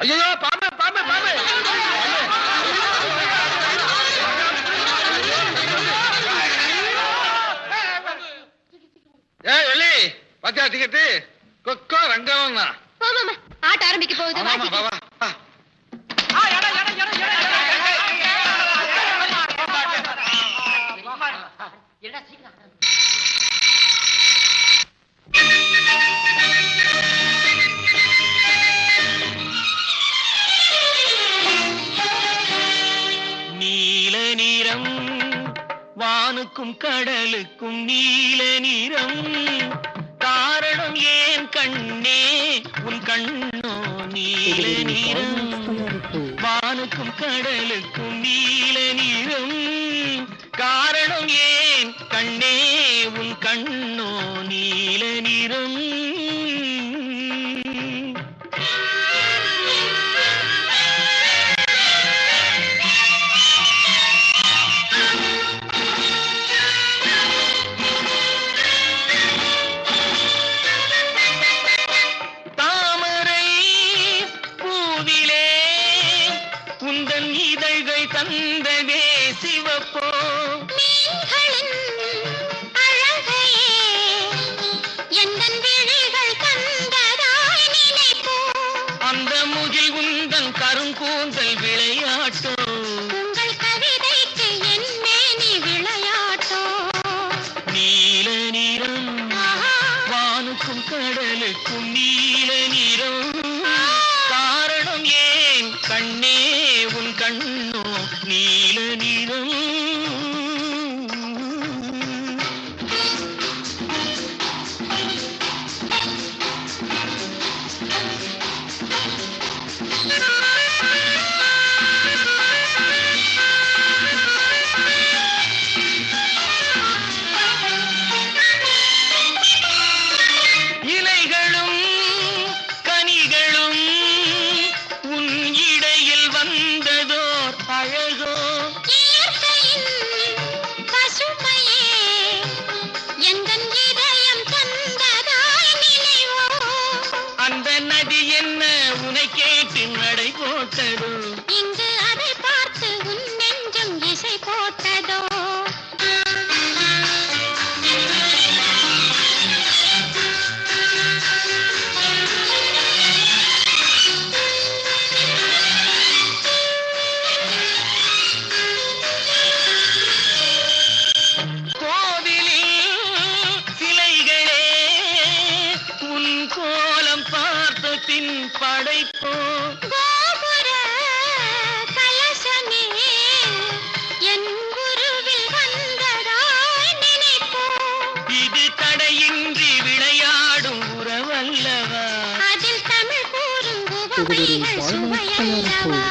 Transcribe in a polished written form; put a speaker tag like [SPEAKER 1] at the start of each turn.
[SPEAKER 1] ஐயோ பாம்பு பாம்பு பாம்பு வெள்ளி பத்தியா டிக்கெட்டு கொக்கோ ரங்கவன்
[SPEAKER 2] ஆட்ட ஆரம்பிக்க போகுது.
[SPEAKER 3] நீல நிறம் வானுக்கும் கடலுக்கும் நீல நிறம் காரணம் ஏன் கண்ணே உன் கண்ணோ நீல நிறம் வானுக்கும் கடலுக்கும் நீல நிறம் காரணம் ஏன் கண்ணே உன் கண்ணோ நீல நிறம் தந்ததே சிவப்போ
[SPEAKER 2] அழகையே எந்தன் விழிகள் தந்ததாய் நினைப்போ
[SPEAKER 3] அந்த முகில் உந்தன் கருங்கூந்தல் விளையாட்டோ
[SPEAKER 2] உங்கள் கவிதைக்கு என் மேனி விளையாட்டோ
[SPEAKER 3] நீல நிறம் வானுக்கும் கடலுக்கும் நீல நிறம் காரணம் ஏன் கண்ணே உன் கண்ணோ நீல நிறம் இலைகளும் கனிகளும் உன் இடையில் வந்ததோர் அழகோ
[SPEAKER 2] பசுமையே எந்தன் இதயம் தந்ததாய் நினைவோ
[SPEAKER 3] அந்த நதி என்ன உனை கேட்டு நடை போட்டதோ
[SPEAKER 2] இங்கு அதை பார்த்து உன் நெஞ்சம் இசை போட்டதோ
[SPEAKER 3] படைப்போ
[SPEAKER 2] கோபுர கலசமே என் குருவில் வந்ததாய் நினைப்போ
[SPEAKER 3] இது தடையின்றி விளையாடும் உறவல்லவா
[SPEAKER 2] அதில் தமிழ் கூறும் உவமைகள் சுவையல்லவா